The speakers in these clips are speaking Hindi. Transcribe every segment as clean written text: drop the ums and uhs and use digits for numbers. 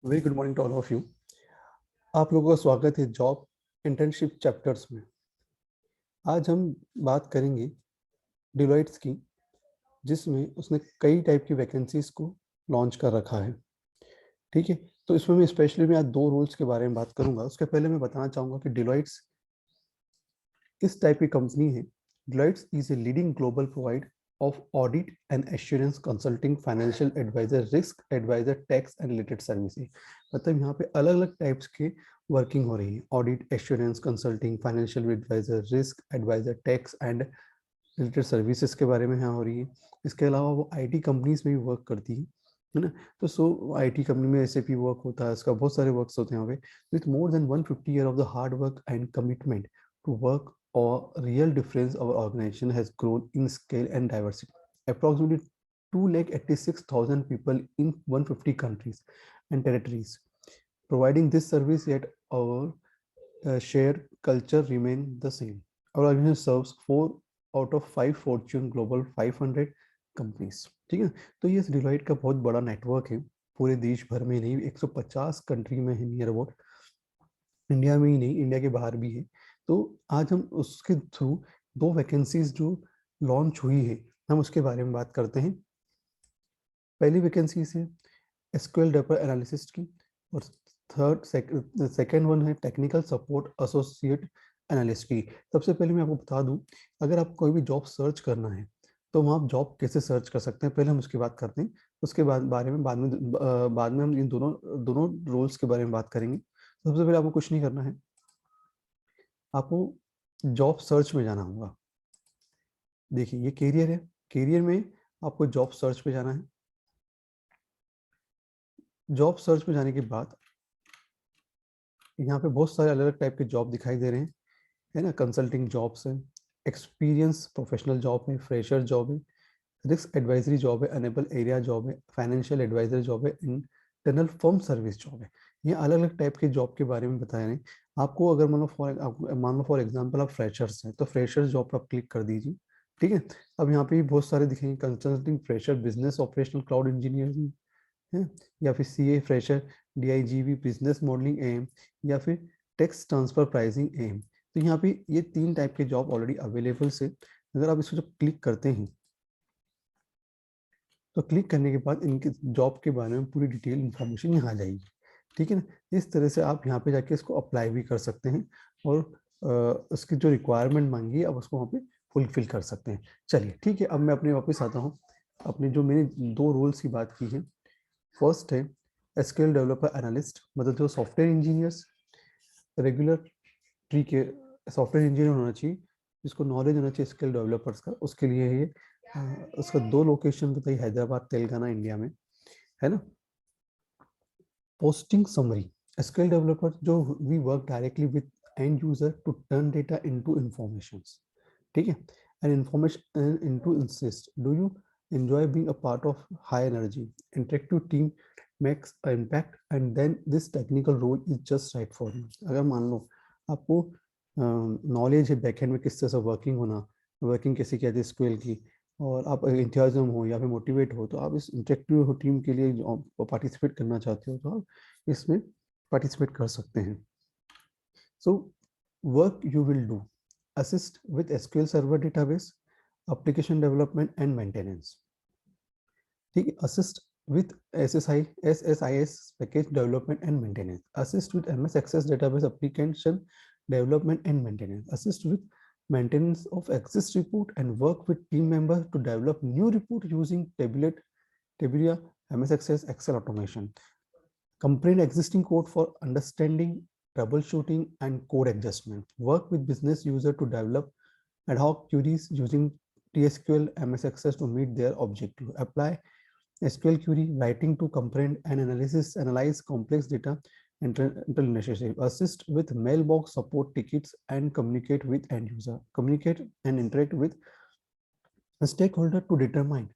Very good morning to all of you. आप लोगों का स्वागत है जॉब इंटर्नशिप चैप्टर्स में। आज हम बात करेंगे डिलॉइट्स की, जिसमें उसने कई टाइप की वैकेंसीज को लॉन्च कर रखा है। ठीक है, तो इसमें मैं स्पेशली मैं आज दो रोल्स के बारे में बात करूंगा। उसके पहले मैं बताना चाहूँगा कि डिलॉइट्स किस टाइप की कंपनी है। Deloitte's is a leading global provide of audit and assurance consulting, financial adviser, risk adviser, tax and related services. मतलब यहाँ पे अलग अलग टाइप्स के वर्किंग हो रही है। Audit, assurance, consulting, financial adviser, risk adviser, tax and related services के बारे में यहाँ हो रही है। इसके अलावा वो आईटी कंपनीज में भी वर्क करती है ना। तो सो आईटी कंपनी में एसएपी वर्क होता है, इसका बहुत सारे वर्क्स होते हैं यहाँ पे। With more than 150 year of the hard work and commitment to work, or real difference our organization has grown in scale and diversity. Approximately 286,000 people in 150 countries and territories. Providing this service, yet our share culture remain the same. Our organization serves 4 out of 5 Fortune Global 500 companies. ठीक है, तो ये डिलॉइट का बहुत बड़ा नेटवर्क है, पूरे देश भर में नहीं, 150 कंट्री में है नियर अबाउट। इंडिया में ही नहीं, इंडिया के बाहर भी है। तो आज हम उसके थ्रू दो वैकेंसीज जो लॉन्च हुई है, हम उसके बारे में बात करते हैं। पहली वैकेंसी है एसक्यूएल डेवलपर एनालिसिस्ट की, और सेकंड वन है टेक्निकल सपोर्ट एसोसिएट एनालिस्ट की। सबसे पहले मैं आपको बता दूं, अगर आपको कोई भी जॉब सर्च करना है तो वहाँ आप जॉब कैसे सर्च कर सकते हैं, पहले हम उसकी बात करते हैं। उसके बारे में बाद में हम इन दोनों दोनों रोल्स के बारे में बात करेंगे। सबसे पहले आपको कुछ नहीं करना है, आपको जॉब सर्च में जाना होगा। देखिए ये कैरियर है, कैरियर में आपको जॉब सर्च पे जाना है। जॉब सर्च पे जाने के बाद यहाँ पे बहुत सारे अलग अलग टाइप के जॉब दिखाई दे रहे हैं, है ना। कंसल्टिंग जॉब्स है, एक्सपीरियंस प्रोफेशनल जॉब है, फ्रेशर जॉब है, रिस्क एडवाइजरी जॉब है, अनेबल एरिया जॉब है, फाइनेंशियल एडवाइजर जॉब है, इंटरनल फर्म सर्विस जॉब है। ये अलग अलग टाइप के जॉब के बारे में बताया है आपको। अगर मान लो फॉर एग्जांपल आप फ्रेशर्स हैं, तो फ्रेशर्स जॉब पर आप क्लिक कर दीजिए। ठीक है, अब यहाँ पे बहुत सारे दिखेंगे, consulting fresher, business operational cloud engineer है, या फिर CA fresher, DIGV business modelling M, या फिर टेक्स्ट ट्रांसफर प्राइसिंग एम। तो यहाँ पे ये तीन टाइप के जॉब ऑलरेडी अवेलेबल से। अगर आप इसको जब क्लिक करते हैं तो क्लिक करने के बाद इनके जॉब के बारे में पूरी डिटेल इंफॉर्मेशन यहाँ आ जाएगी। ठीक है ना, इस तरह से आप यहाँ पे जाके इसको अप्लाई भी कर सकते हैं, और उसकी जो रिक्वायरमेंट मांगी है आप उसको वहाँ पे फुलफिल कर सकते हैं। चलिए ठीक है, अब मैं अपने वापस आता हूँ। अपने जो मैंने दो रोल्स की बात की है, फर्स्ट है एसक्यूएल डेवलपर एनालिस्ट, मतलब जो सॉफ्टवेयर इंजीनियर्स रेगुलर ट्री के सॉफ्टवेयर इंजीनियर होना चाहिए, जिसको नॉलेज होना चाहिए एसक्यूएल डेवलपर्स का, उसके लिए है ये। उसका दो लोकेशन बताइए, हैदराबाद, तेलंगाना, इंडिया में, है ना। पोस्टिंग समरी, एसक्यूएल डेवलपर जो we work directly with end user to turn data into informations. ठीक है, and information into insights do you enjoy being a part of high energy interactive team makes an impact and then this technical role is just right for you। अगर मान लो आपको नॉलेज है बैकएंड में किस तरह से वर्किंग होना, वर्किंग कैसे किया जाए स्क्यूएल की, और आप इंथुजियाज्म हो या फिर मोटिवेट हो, तो आप इस इंटरेक्टिव टीम के लिए पार्टिसिपेट करना चाहते हो, तो आप इसमें पार्टिसिपेट कर सकते हैं। So work you will do, assist with SQL Server database, application development and maintenance। ठीक है, assist with SSIS package development and maintenance, assist with MS Access database application development and maintenance, assist with maintenance of Access report and work with team members to develop new report using Tabular, MS Access, Excel automation, comprehend existing code for understanding, troubleshooting, and code adjustment, work with business user to develop ad hoc queries using TSQL, MS Access to meet their objective, apply SQL query writing to comprehend and analyze complex data until necessary, assist with mailbox support tickets and communicate with end user, communicate and interact with a stakeholder to determine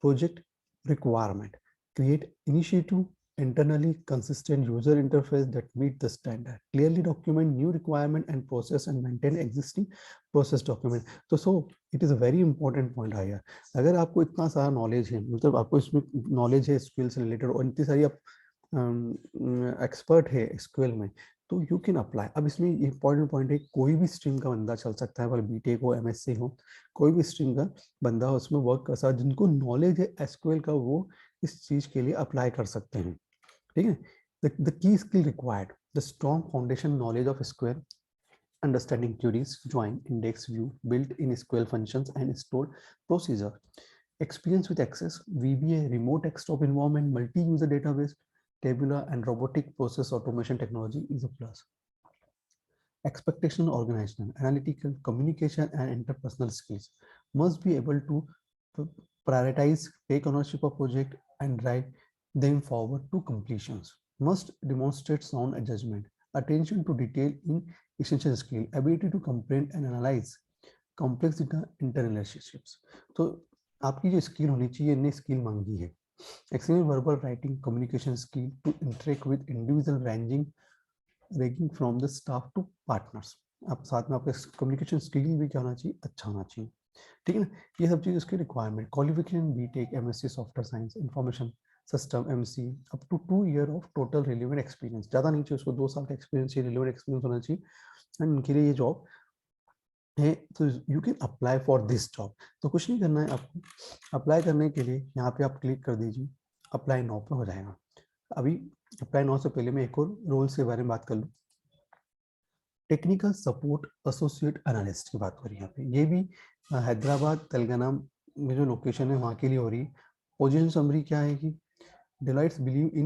project requirement, create initiative internally consistent user interface that meet the standard, clearly document new requirement and process and maintain existing process document। तो so it is a very important point here। अगर आपको इतना सारा नॉलेज है, मतलब आपको इसमें नॉलेज है स्किल से रिलेटेड, और इतनी सारी आप एक्सपर्ट है एसक्यूएल में, तो यू कैन अप्लाई। अब इसमें इंपॉर्टेंट पॉइंट है, कोई भी स्ट्रीम का बंदा चल सकता है, अगर बीटेक हो, एमएससी हो, कोई भी स्ट्रीम का बंदा उसमें वर्क कर सकता है, जिनको नॉलेज है एसक्यूएल का, वो इस चीज़ के लिए अप्लाई कर सकते हैं। ठीक है। The key skill required, the strong foundation knowledge of SQL, understanding queries, join, index, view, built in SQL functions and stored procedure. Experience with Access, VBA, remote desktop environment, multi-user database, tabular and robotic process automation technology is a plus. Expectation organizational, analytical, communication and interpersonal skills. Must be able to prioritize, take ownership of project and drive them forward to completions. Must demonstrate sound judgment, attention to detail in essential skill, ability to comprehend and analyze complex interrelationships. तो आपकी जो स्किल होनी चाहिए, ने स्किल मांगी है। Excellent verbal writing, communication skill to interact with individual ranging from the staff to partners. आप साथ में आपका कम्युनिकेशन स्किल भी क्या होना चाहिए, अच्छा होना चाहिए। ठीक है ना, ये सब चीज़ उसकी requirement. Qualification BTech, MSc software science, information system, MC, up to 2 year of total relevant experience. ज़्यादा नहीं चाहिए उसको, 2 साल का एक्सपीरियंस चाहिए, रिलेवेंट एक्सपीरियंस होना चाहिए, एंड उनके लिए ये जॉब है। तो you can apply for this job. तो कुछ नहीं करना है आपको, अप्लाई करने के लिए यहाँ पे आप क्लिक कर दीजिए, अप्लाई नाउ पे हो जाएगा। अभी अप्लाई नाउ से पहले मैं एक और रोल्स के बारे में बात कर लूँ। टेक्निकल सपोर्ट एसोसिएट एनालिस्ट की बात करें यहाँ पे, ये भी हैदराबाद तेलंगाना में जो लोकेशन है वहाँ के लिए हो रही है। पोजीशन समरी क्या है कि Deloitte believe in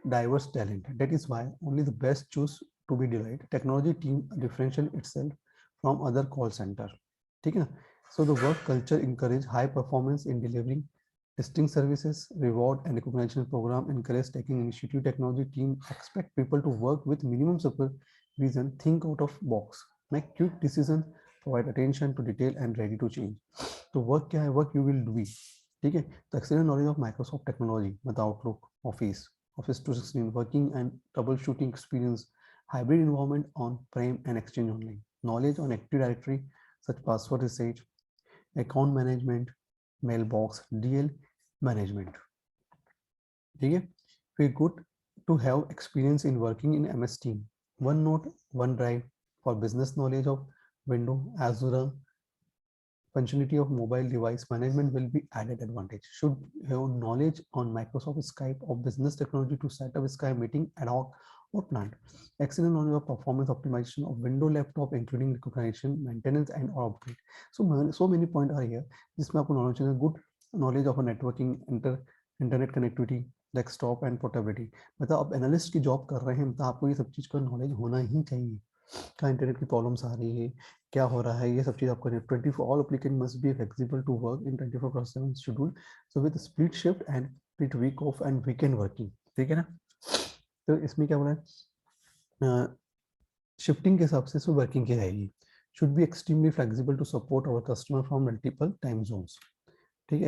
diverse talent. That is why only the best choose to be Deloitte. Technology team differentiate itself from other call center. ठीक है ना? So the work culture encourage high performance in delivering distinct services, reward and recognition program encourage taking initiative. Technology team expect people to work with minimum supervision, think out of box, make quick decision, provide attention to detail and ready to change. तो work क्या है? Work you will do. ठीक है। तो excellent knowledge of Microsoft technology मतलब Outlook, Office 216, working and troubleshooting experience, hybrid environment on prem and Exchange online, knowledge on Active Directory such password research, account management, mailbox, DL management. ठीक है। फिर good to have experience in working in MS Team, OneNote, OneDrive for business knowledge of window, Azure functionality of mobile device management will be added advantage. Should have knowledge on Microsoft Skype or business technology to set up Skype meeting ad hoc or planned. Excellent knowledge of performance optimization of Windows laptop, including recognition, maintenance, and or upgrade. So many points are here. जिसमें आपको knowledge है, good knowledge of networking, internet connectivity, desktop and portability. मतलब आप एनालिस्ट की जॉब कर रहे हैं, मतलब आपको ये सब चीज़ का नॉलेज होना ही चाहिए। क्या इंटरनेट की प्रॉब्लम्स आ रही है, क्या हो रहा है, ये सब चीज़ आपको 24 all applicant must be flexible to work in 24/7 schedule, so with split shift and split week off and weekend working. ठीक है ना। तो इसमें क्या बोला है, शिफ्टिंग के हिसाब से इसमें वर्किंग की रहेगी। Should be extremely flexible to support our customer from multiple time zones. ठीक है।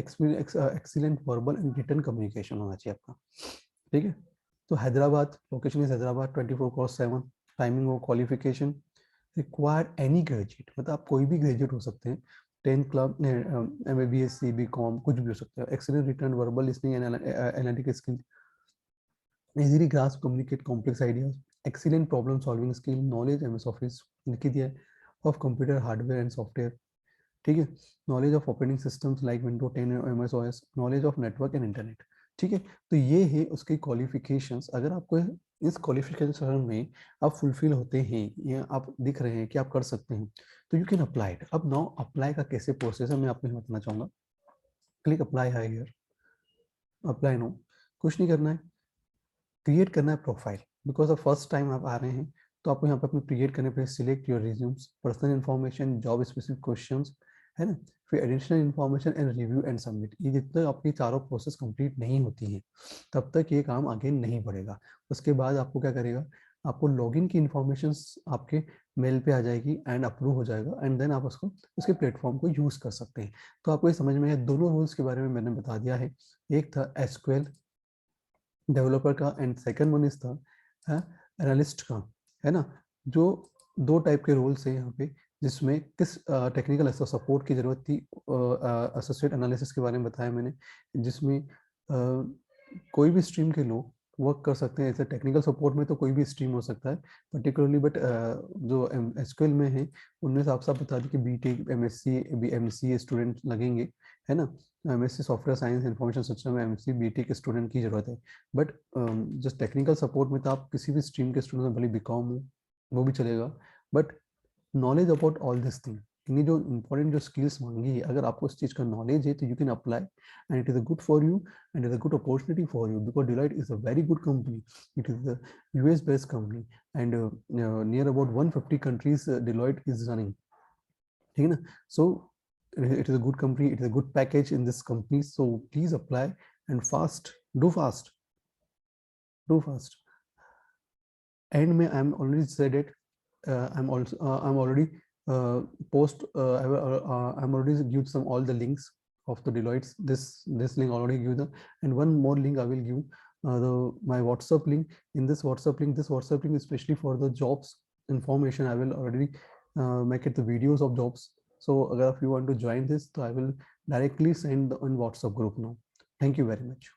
Excellent verbal and written communication होना चाहिए आपका। ठीक है। तो Hyderabad, location is Hyderabad, 24/7, timing और क्वालिफिकेशन रिक्वायर्ड एनी ग्रेजुएट, मतलब आप कोई भी ग्रेजुएट हो सकते हैं, 10th क्लब, BSc, BCom, कुछ भी हो सकता है। Excellent return verbal listening analytical skill, easily grasp communicate complex ideas, excellent problem solving skill, knowledge MS office लिखी दिया है of computer hardware and software. ठीक है। Knowledge of operating systems like window 10 और MS OS, knowledge of network and internet. ठीक है। तो ये है उसकी क्वालिफिकेशंस। अगर आपको इस क्वालिफिकेशन में आप फुलफिल होते हैं या आप दिख रहे हैं कि आप कर सकते हैं, तो यू कैन अप्लाई इट। अब नाउ अप्लाई का कैसे प्रोसेस है मैं आपको बताना चाहूँगा। Click apply here, apply no. कुछ नहीं करना है, क्रिएट करना है profile, because of first time आप आ रहे हैं, तो आपको यहाँ पे अपने क्रिएट करने पे select your resumes, personal information, job specific questions, है ना। फिर additional information and review and submit. ये जितने आपकी चारों प्रोसेस कंप्लीट नहीं होती हैं तब तक ये काम आगे नहीं बढ़ेगा। उसके बाद आपको क्या करेगा, आपको लॉगिन की इन्फॉर्मेशन आपके मेल पे आ जाएगी एंड अप्रूव हो जाएगा, एंड देन आप उसको उसके प्लेटफॉर्म को यूज़ कर सकते हैं। तो आपको ये समझ में आया, दोनों रूल्स के बारे में मैंने बता दिया है। एक था एसक्यूएल डेवलपर का एंड सेकंड वन इज था एनालिस्ट का, है ना। जो दो टाइप के रोल्स हैं यहाँ पे, जिसमें किस टेक्निकल सपोर्ट की ज़रूरत थी, एसोसिएट एनालिसिस के बारे में बताया मैंने, जिसमें कोई भी स्ट्रीम के लोग वर्क कर सकते हैं। ऐसे टेक्निकल सपोर्ट में तो कोई भी स्ट्रीम हो सकता है पर्टिकुलरली, बट जो एसक्यूएल में है उनमें से आप सब बता दें कि बीटेक, एमएससी, एमसीए स्टूडेंट लगेंगे, है ना। MSc software science information system में एमएससी बीटेक स्टूडेंट की जरूरत है। बट जस्ट टेक्निकल सपोर्ट में तो आप किसी भी स्ट्रीम के स्टूडेंट, भले बीकॉम हो वो भी चलेगा, but knowledge about all this thing, इन्हें जो इंपॉर्टेंट जो स्किल्स मांगी है, अगर आपको इस चीज़ का नॉलेज है तो you can apply and it is a good for you and is a good opportunity for you, because delight is a very good company. It is a US based company and near about 150 countries Deloitte is running, ठीक है ना. सो it is a good company, it is a good package in this company, so please apply and fast, do fast, do fast. And may I'm already said it, I'm also I'm already I'm already give some all the links of the Deloitte's, this link already give the, and one more link I will give, my WhatsApp link. In this WhatsApp link, especially for the jobs information, I will already make it the videos of jobs. So if you want to join this, so I will directly send on WhatsApp group now. Thank you very much.